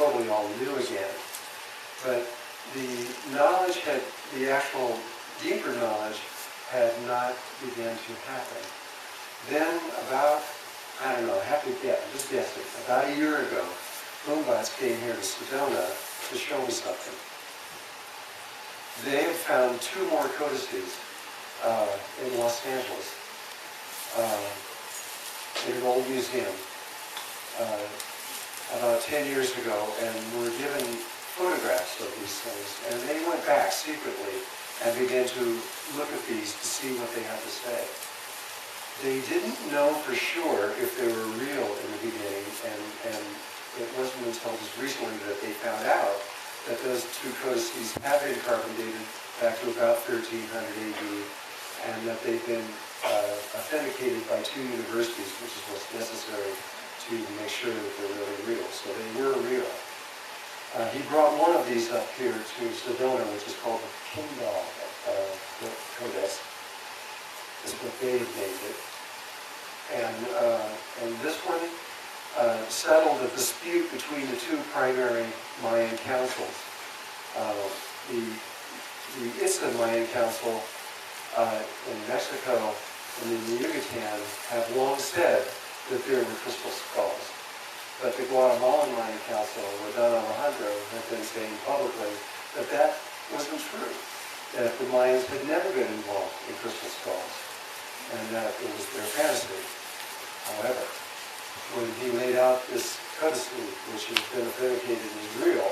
totally all new again. But the knowledge the actual deeper knowledge had not begun to happen. Then about, I don't know, I have to guess, I'm just guessing, about a year ago, Moonbots came here to Sedona to show me something. They had found 2 more codices in Los Angeles, in an old museum, about 10 years ago, and were given photographs of these things. And they went back secretly and began to look at these to see what they had to say. They didn't know for sure if they were real in the beginning, and it wasn't until just recently that they found out that those 2 codices have been carbon dated back to about 1300 AD, and that they've been authenticated by 2 universities, which is what's necessary to make sure that they're really real. So they were real. He brought one of these up here to Sedona, which is called the Kindle Codex. Is what they named it. And this one settled a dispute between the 2 primary Mayan councils. The Itzá Mayan Council in Mexico and in the Yucatan have long said that there were crystal skulls. But the Guatemalan Mayan Council, with Don Alejandro, have been saying publicly that that wasn't true, that the Mayans had never been involved in crystal skulls, and that it was their fantasy. However, when he laid out this codice, which has been authenticated as real,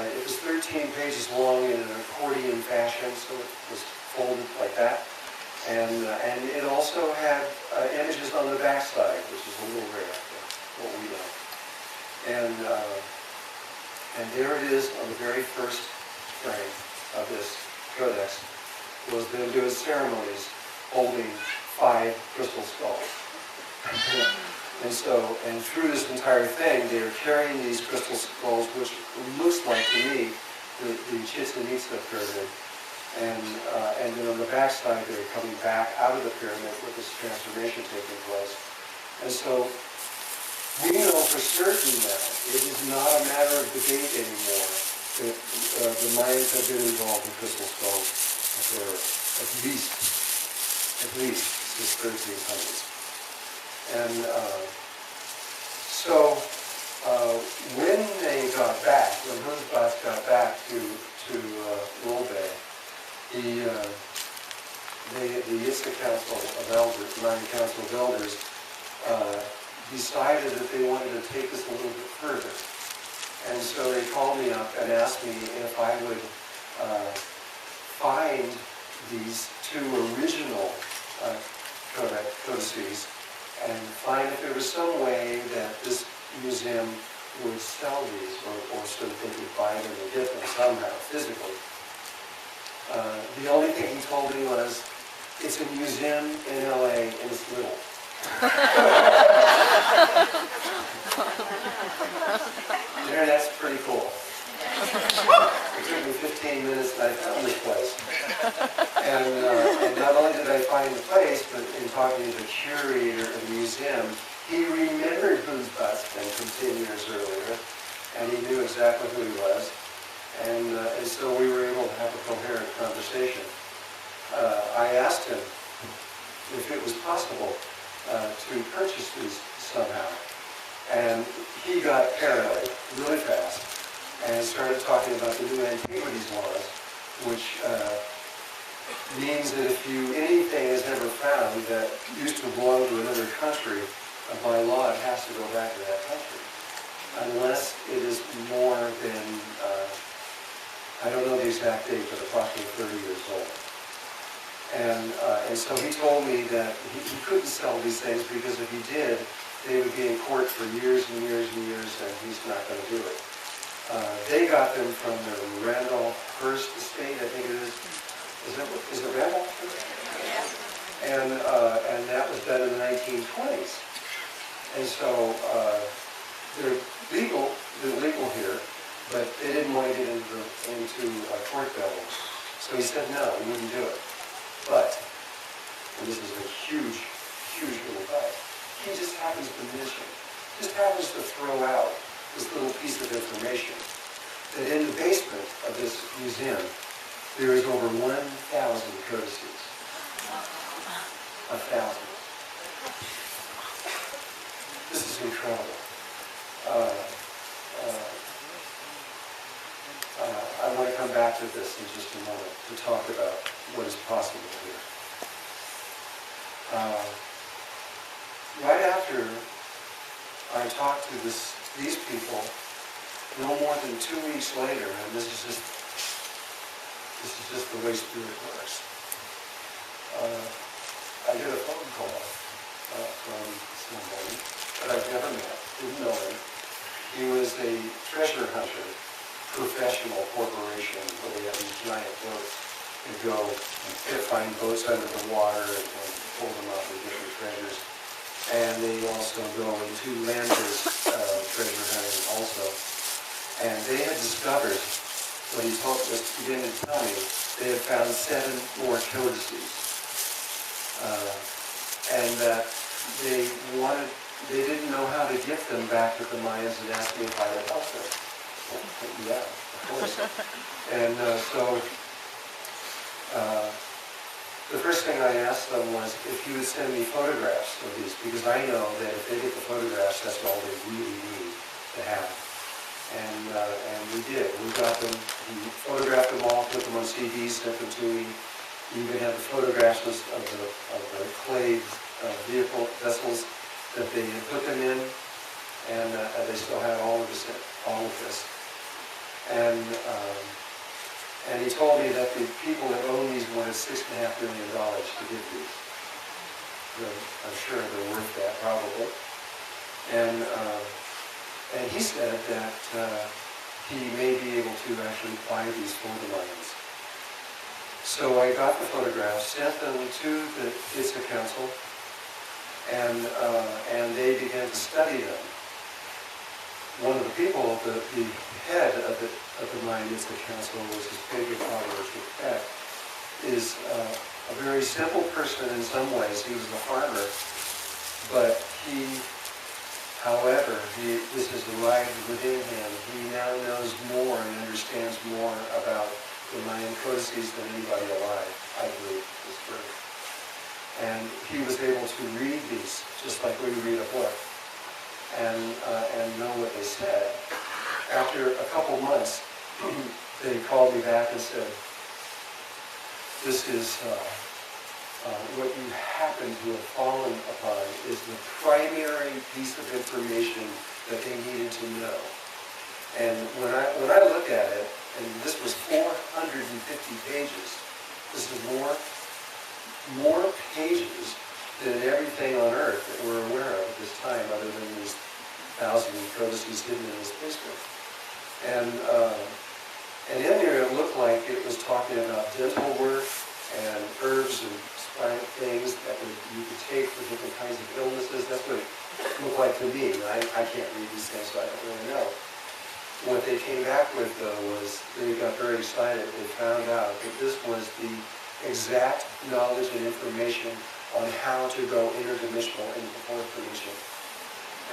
it was 13 pages long in an accordion fashion, so it was folded like that. And it also had images on the backside, which is a little rare for what we know. And there it is on the very first frame of this codex, was them doing ceremonies holding 5 crystal skulls. And through this entire thing, they are carrying these crystal skulls, which looks like to me the Chichen Itza pyramid. And then on the backside, they're coming back out of the pyramid with this transformation taking place. And so we know for certain now, it is not a matter of debate anymore that the Mayans have been involved in crystal skulls for at least since 1300s. And so when they got back, when Moonbots got back to Rolbe, the Itzá Council of Elders, Mayan Council of Elders, decided that they wanted to take this a little bit further. And so they called me up and asked me if I would find these 2 original codices and find if there was some way that this museum would sell these, or so that they could buy them and get them somehow, physically. The only thing he told me was, it's a museum in LA and it's little. The internet's pretty cool. It took me 15 minutes and I found this place. And not only did I find the place, but in talking to the curator of the museum, he remembered Moonbots from 10 years earlier, and he knew exactly who he was. And so we were able to have a coherent conversation. I asked him if it was possible to purchase these somehow. And he got paranoid really fast and started talking about the new antiquities laws, which means that if anything is ever found that used to belong to another country, by law it has to go back to that country, unless it is more than, I don't know the exact date, but approximately 30 years old. And so he told me that he couldn't sell these things because if he did, they would be in court for years and years and years, and he's not going to do it. They got them from the Randolph Hearst estate, I think it is. Is it Randolph? Yeah. And that was done in the 1920s. And so they're legal here, but they didn't want to get into court battle. So he said no, we wouldn't do it. But, and this is a huge, huge little but, he just happens to mention, just happens to throw out this little piece of information, that in the basement of this museum, there is over 1,000 codices. 1,000. This is incredible. I want to come back to this in just a moment to talk about what is possible here. Right after I talked to these people, no more than 2 weeks later, and this is just the way Spirit works. I get a phone call from somebody that I've never met, didn't know him. He was a treasure hunter, professional corporation where they have these giant boats and go and find boats under the water and pull them out with different treasures. And they also go into land-based treasure hunting also. And they had discovered, what he began to tell me, they had found 7 more codices. And that they didn't know how to get them back to the Mayans and asked me if I would help them. Yeah, of course. And the first thing I asked them was if he would send me photographs of these, because I know that if they get the photographs, that's all they really need to have. And we did. We got them. He photographed them all, put them on CDs, sent them to me. He even had the photographs of the clay vehicle vessels that they had put them in, and they still had all of this. And he told me that the people that own these wanted $6.5 million to get these. I'm sure they're worth that, probably. And he said that he may be able to actually buy these for the Mayans. So I got the photographs, sent them to the ITSA Council, and they began to study them. One of the people, the head of the Mayan ITSA Council, was his pagan father, Quebec, is a very simple person in some ways. He was a farmer, but however, this has arrived within him. He now knows more and understands more about the Mayan codices than anybody alive, I believe, is true. And he was able to read these just like we read a book and know what they said. After a couple months, they called me back and said, this is what you happen to have fallen upon is the primary piece of information that they needed to know. And when I look at it, and this was 450 pages, this is more pages than everything on earth that we're aware of at this time, other than these 1,000 codices hidden in this basement. And in there it looked like it was talking about dental work and herbs and things that you could take for different kinds of illnesses. That's what it looked like to me. I can't read these things, so I don't really know. What they came back with, though, was they got very excited. They found out that this was the exact knowledge and information on how to go interdimensional into the fourth dimension.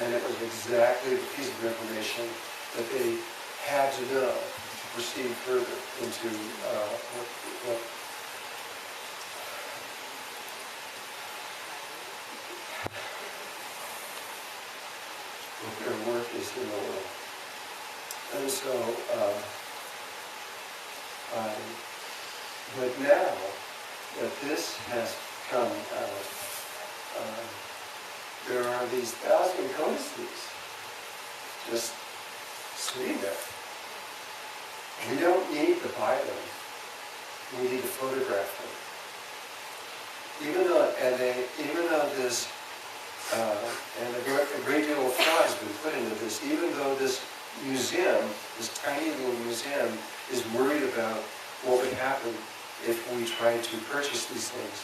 And it was exactly the piece of information that they had to know to proceed further into what their work is in the world. And so, but now that this has come out, there are these 1,000 codices just sitting there. We don't need to buy them. We need to photograph them. Even though this, and a great deal of thought has been put into this, even though this museum, this tiny little museum, is worried about what would happen if we tried to purchase these things.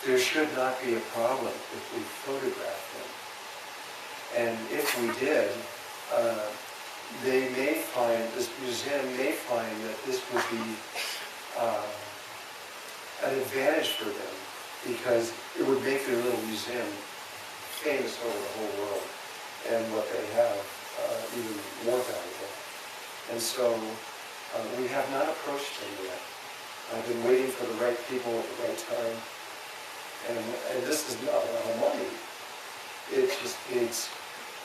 There should not be a problem if we photograph them. And if we did, this museum may find that this would be an advantage for them, because it would make their little museum famous over the whole world, and what they have, even And so we have not approached them yet. I've been waiting for the right people at the right time. And this is not about money. It just needs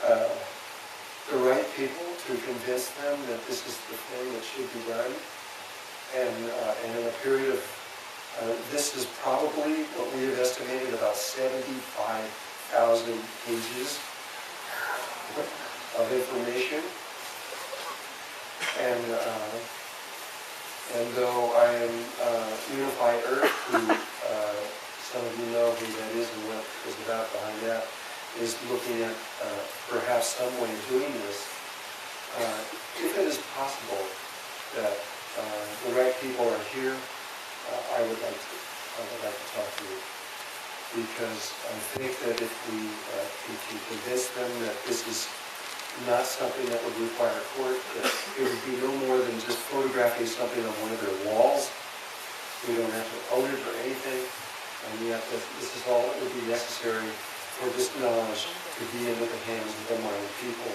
the right people to convince them that this is the thing that should be done. And in a period of, this is probably what we have estimated about 75,000 pages of information. And though I am Unify Earth, who some of you know who that is and what is about behind that, is looking at perhaps some way of doing this. If it is possible that the right people are here, I would like to talk to you, because I think that if we can convince them that this is not something that would require court, that it would be no more than just photographing something on one of their walls. We don't have to own it or anything, and yet this is all that would be necessary for this knowledge to be into the hands of the mighty people,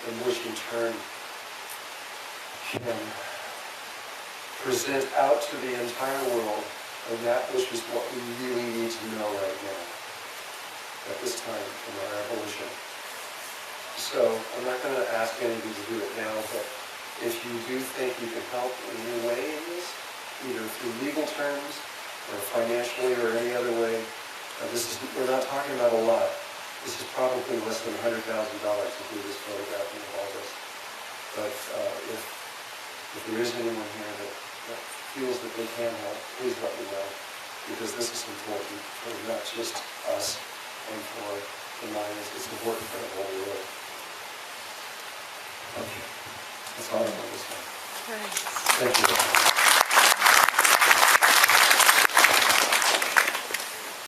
and which in turn can present out to the entire world of that which is what we really need to know right now, at this time in our evolution. So I'm not going to ask any of you to do it now, but if you do think you can help in any way in this, either through legal terms or financially or any other way, we're not talking about a lot. This is probably less than $100,000 to do this photographing of all this. But if there is anyone here that feels that they can help, please let me know, because this is important for not just us and for the Mayans. It's important for the whole world. Okay. That's all I want to say. Thank you.